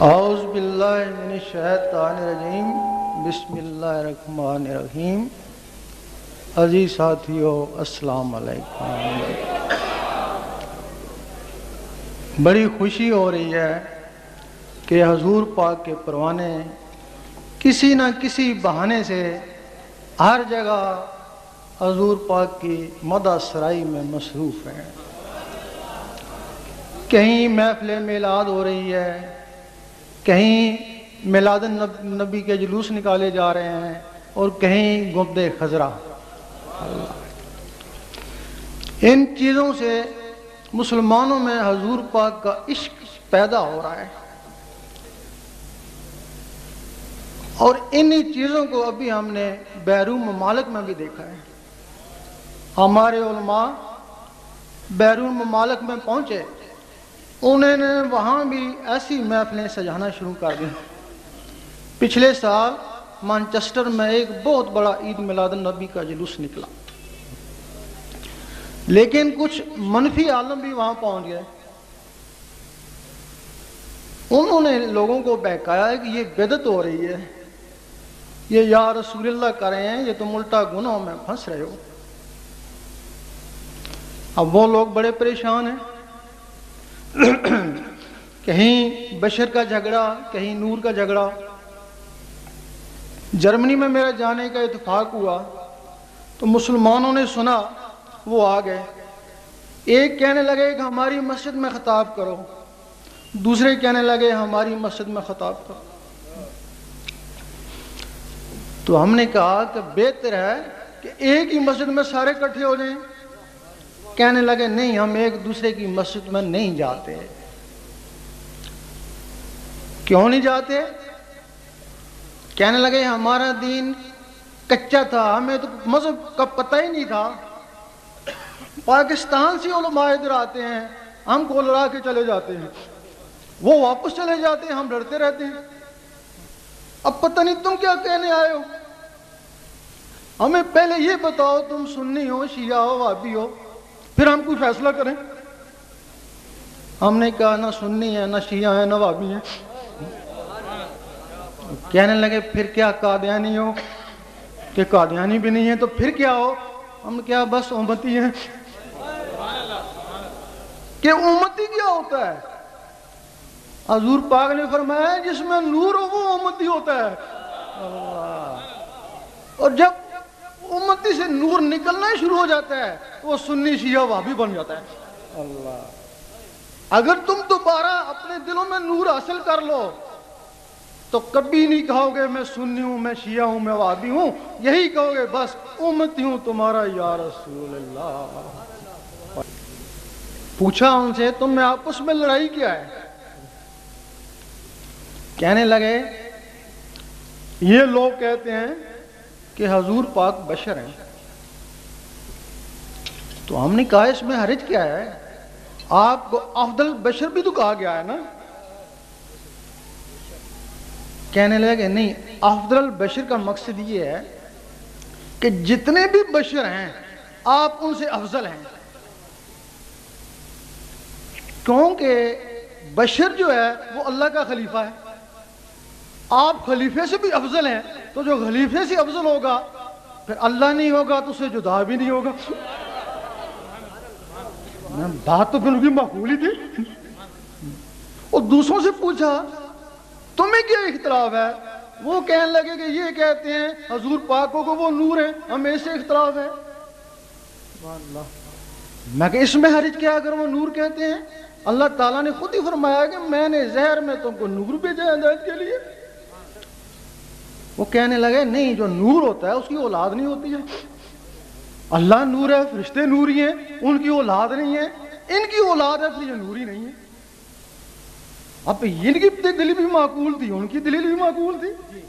اعوذ باللہ من الشیطان الرجیم، بسم اللہ الرحمن الرحیم۔ عزیز ساتھیو، السلام علیکم۔ بڑی خوشی ہو رہی ہے کہ حضور پاک کے پروانے کسی نہ کسی بہانے سے ہر جگہ حضور پاک کی مدح سرائی میں مصروف ہیں۔ کہیں محفل میلاد ہو رہی ہے، کہیں میلاد النبی کے جلوس نکالے جا رہے ہیں، اور کہیں گنبد خضرا۔ ان چیزوں سے مسلمانوں میں حضور پاک کا عشق پیدا ہو رہا ہے، اور انہی چیزوں کو ابھی ہم نے بیرون ممالک میں بھی دیکھا ہے۔ ہمارے علماء بیرون ممالک میں پہنچے، انہوں نے وہاں بھی ایسی محفلیں سجانا شروع کر دیں۔ پچھلے سال مانچسٹر میں ایک بہت بڑا عید میلاد النبی کا جلوس نکلا، لیکن کچھ منفی عالم بھی وہاں پہنچ گئے۔ انہوں نے لوگوں کو بہکایا کہ یہ بدعت ہو رہی ہے، یہ یا رسول اللہ کر رہے ہیں، یہ تم الٹا گناہوں میں پھنس رہے ہو۔ اب وہ لوگ بڑے پریشان ہیں، کہیں بشر کا جھگڑا، کہیں نور کا جھگڑا۔ جرمنی میں میرے جانے کا اتفاق ہوا تو مسلمانوں نے سنا، وہ آ گئے۔ ایک کہنے لگے کہ ہماری مسجد میں خطاب کرو، دوسرے کہنے لگے ہماری مسجد میں خطاب کرو۔ تو ہم نے کہا کہ بہتر ہے کہ ایک ہی مسجد میں سارے اکٹھے ہو جائیں۔ کہنے لگے نہیں، ہم ایک دوسرے کی مسجد میں نہیں جاتے۔ کیوں نہیں جاتے؟ کہنے لگے ہمارا دین کچا تھا، ہمیں تو مذہب کا پتہ ہی نہیں تھا۔ پاکستان سے علماء ادھر آتے ہیں، ہم کو لڑا کے چلے جاتے ہیں، وہ واپس چلے جاتے ہیں، ہم لڑتے رہتے ہیں۔ اب پتہ نہیں تم کیا کہنے آئے ہو، ہمیں پہلے یہ بتاؤ تم سنی ہو، شیعہ ہو، وہابی ہو، پھر ہم کوئی فیصلہ کریں۔ ہم نے کہا نہ سنی ہے، نہ شیعہ ہے، نہ وہابی ہے۔ کہنے لگے پھر کیا قادیانی ہو؟ کہ قادیانی بھی نہیں ہے تو پھر کیا ہو؟ ہم کیا بس امتی ہیں۔ کہ امتی کیا ہوتا ہے؟ حضور پاک نے فرمایا ہے جس میں نور ہو وہ امتی ہوتا ہے۔ اور جب امتی سے نور نکلنا شروع ہو جاتا ہے تو وہ سنی شیعہ وہابی بن جاتا ہے۔ اگر تم دوبارہ اپنے دلوں میں نور حاصل کر لو تو کبھی نہیں کہو گے میں سنی ہوں، میں شیعہ ہوں، میں وہابی ہوں، یہی کہو گے بس امتی ہوں تمہارا یا رسول اللہ۔ پوچھا ان سے تم میں آپس میں لڑائی کیا ہے؟ کہنے لگے یہ لوگ کہتے ہیں کہ حضور پاک بشر ہیں۔ تو ہم نے کہا اس میں حرج کیا ہے؟ آپ کو افضل بشر بھی تو کہا گیا ہے نا۔ کہنے لگے نہیں، افضل بشر کا مقصد یہ ہے کہ جتنے بھی بشر ہیں آپ ان سے افضل ہیں، کیونکہ بشر جو ہے وہ اللہ کا خلیفہ ہے۔ آپ خلیفے سے بھی افضل ہیں، تو جو خلیفے سے افضل ہوگا پھر اللہ نہیں ہوگا تو اسے جدا بھی نہیں ہوگا۔ بات تو پھر ان کی معقول ہی تھی۔ اور دوسروں سے پوچھا تمہیں کیا اختلاف ہے؟ وہ کہنے لگے کہ یہ کہتے ہیں حضور پاک کو وہ نور ہے، ہمیں اس سے اختلاف ہے۔ میں کہ اس میں حرج کیا اگر وہ نور کہتے ہیں؟ اللہ تعالیٰ نے خود ہی فرمایا کہ میں نے زہر میں تم کو نور بھیجا ہدایت کے لیے۔ وہ کہنے لگے نہیں، جو نور ہوتا ہے اس کی اولاد نہیں ہوتی ہے۔ اللہ نور ہے، فرشتے نوری ہیں، ان کی اولاد نہیں ہے، ان کی اولاد ہے پھر یہ نوری نہیں ہے۔ اب ان کی دلیل بھی معقول تھی، ان کی دلیل بھی معقول تھی۔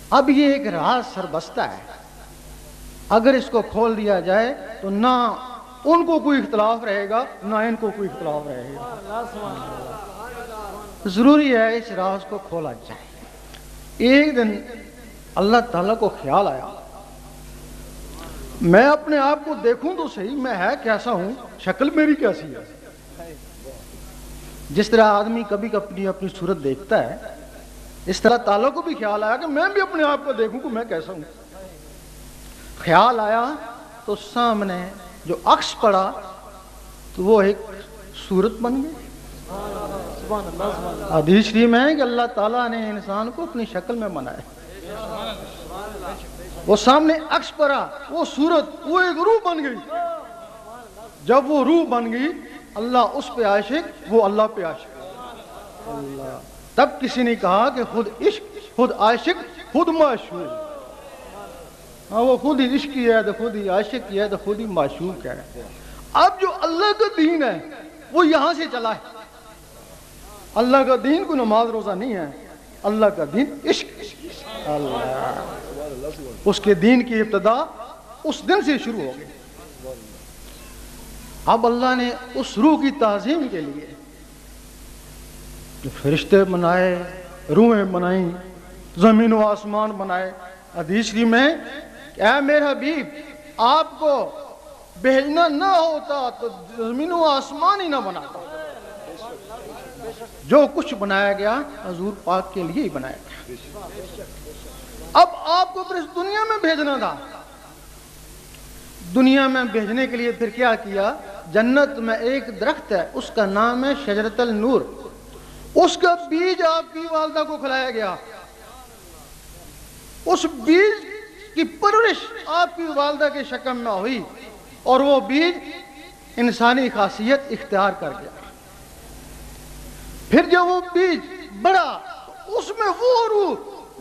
اب یہ ایک راز سربستہ ہے، اگر اس کو کھول دیا جائے تو نہ ان کو کوئی اختلاف رہے گا نہ ان کو کوئی اختلاف رہے گا۔ ضروری ہے اس راز کو کھولا جائے۔ ایک دن اللہ تعالیٰ کو خیال آیا میں اپنے آپ کو دیکھوں تو صحیح، میں ہے کیسا ہوں، شکل میری کیسی ہے۔ जिस तरह आदमी कभी कभी अपनी सूरत देखता है, इस तरह ताला को भी ख्याल आया कि मैं भी अपने आप को देखूं कि मैं कैसा हूं। ख्याल आया तो सामने जो अक्स पड़ा तो वो एक सूरत बन गई। हदीस शरीफ में है कि अल्लाह ताला ने इंसान को अपनी शक्ल में बनाया। वो सामने अक्स पड़ा, वो सूरत, वो एक रूह बन गई। जब वो रूह बन गई, अल्लाह उस पे आशिक, वो अल्लाह पे आशिक। अल्लाह, तब किसी ने कहा कि खुद इश्क, खुद आशिक, खुद माशूक। हाँ, वो खुद ही इश्क है तो खुद ही आशिक है तो खुद ही माशूक है। अब जो अल्लाह का दीन है वो यहां से चला है। अल्लाह का दीन कोई नमाज रोजा नहीं है, अल्लाह का दीन इश्क। अल्लाह, उसके दीन की इब्तिदा उस दिन से शुरू हो गई। अब अल्लाह ने उस रूह की ताज़ीम के लिए जो फरिश्ते बनाए, रूहें बनाई, जमीन व आसमान बनाए। हदीस शरीफ में, ऐ मेरे हबीब, आपको भेजना ना होता तो जमीन व आसमान ही ना बनाता। जो कुछ बनाया गया हजूर पाक के लिए ही बनाया गया। अब आपको फिर इस दुनिया में भेजना था। दुनिया में भेजने के लिए फिर क्या किया? जन्नत में एक दरख्त है, उसका नाम है शजरतल नूर। उसका बीज आपकी वालदा को खिलाया गया। उस बीज की परवरिश आपकी वालदा के शक्ल में हुई और वो बीज इंसानी खासियत इख्तियार कर गया। फिर जब वो बीज बढ़ा तो उसमें वो रूह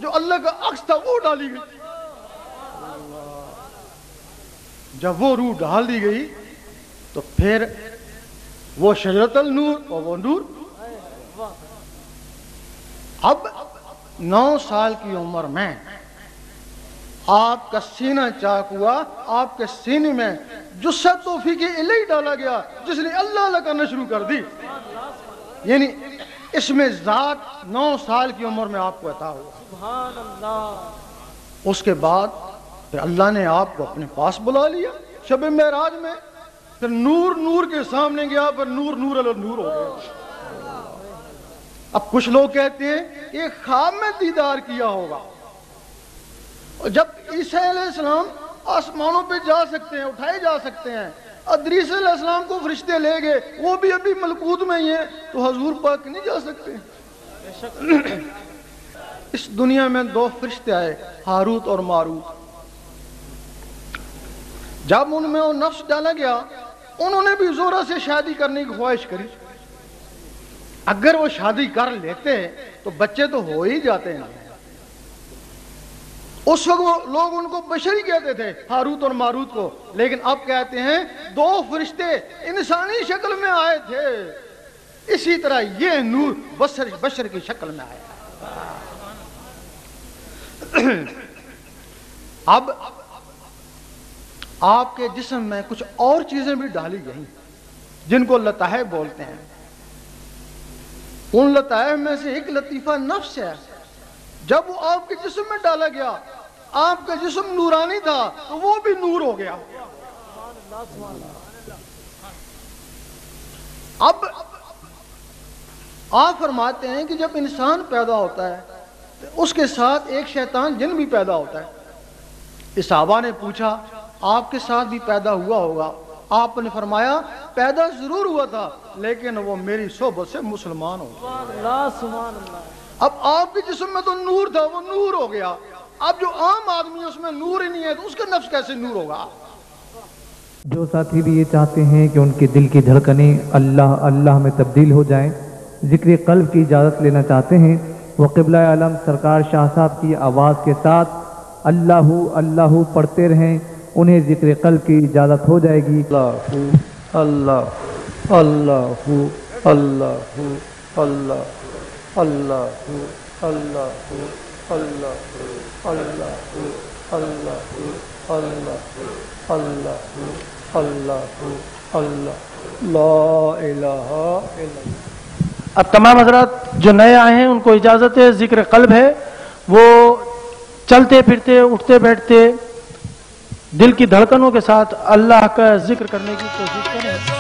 जो अल्लाह का अक्स था वो डाली गई। जब वो रूह डाल दी गई तो फिर वो शजरतल नूर और वो नूर। अब 9 साल की उम्र में आपका सीना चाक हुआ, आपके सीने में जुस्सा तौफीक इलाही डाला गया जिसने अल्लाह अल्लाह करना शुरू कर दी। यानी इसमें जात 9 साल की उम्र में आपको अता हुआ। उसके बाद फिर अल्लाह ने आपको अपने पास बुला लिया शब मेराज में। फिर नूर नूर के सामने गया, फिर नूर नूर अल नूर हो गया। अब कुछ लोग कहते हैं कि ख्वाब में दीदार किया होगा। और जब ईसा अलैहिस्सलाम आसमानों पे जा सकते हैं, उठाए जा सकते हैं, अदरीस अलैहिस्सलाम को फरिश्ते ले गए, वो भी अभी मलकूत में ही है, तो हजूर पाक नहीं जा सकते। इस दुनिया में 2 फरिश्ते आए, हारूत और मारूत। जब उनमें वो नफ्स डाला गया, उन्होंने भी जोरा से शादी करने की ख्वाहिश करी। अगर वो शादी कर लेते तो बच्चे तो हो ही जाते हैं। उस वक्त लोग उनको बशरी कहते थे, हारूत और मारूत को। लेकिन अब कहते हैं 2 फरिश्ते इंसानी शक्ल में आए थे। इसी तरह ये नूर बशर की शक्ल में आया। अब आपके जिस्म में कुछ और चीजें भी डाली गई जिनको लताइफ बोलते हैं। उन लताइफ में से एक लतीफा नफ्स है। जब वो आपके जिस्म में डाला गया, आपका जिस्म नूरानी था तो वो भी नूर हो गया। अब आप फरमाते हैं कि जब इंसान पैदा होता है तो उसके साथ एक शैतान जिन भी पैदा होता है। इस सहाबा ने पूछा, आपके साथ भी पैदा हुआ होगा? आपने फरमाया, पैदा जरूर हुआ था लेकिन वो मेरी सोबत से मुसलमान हो गया। अब आपके जिस्म में तो नूर था, वो नूर हो गया। अब जो आम आदमी है उसमें नूर ही नहीं है, तो उसका नफ्स कैसे नूर होगा? जो साथी भी ये चाहते हैं कि उनके दिल की धड़कनें अल्लाह अल्लाह में तब्दील हो जाएं, जिक्र कल्ब की इजाज़त लेना चाहते हैं, वो क़िबला आलम सरकार शाह साहब की आवाज़ के साथ अल्लाहू अल्लाहू पढ़ते रहें, उन्हें जिक्र कल्ब की इजाज़त हो जाएगी। अल्लाहू अल्लाह अल्लाहू अल्लाहू अल्लाह अल्लाहू अल्लाहू अल्लाहू अल्लाहू अल्लाहू अल्लाहू अल्लाहू अल्लाहू अल्लाह ला इलाहा इल्लल्लाह। अब तमाम हज़रात जो नए आए हैं उनको इजाज़त है, जिक्र कल्ब है, वो चलते फिरते उठते बैठते दिल की धड़कनों के साथ अल्लाह का जिक्र करने की कोशिश करें।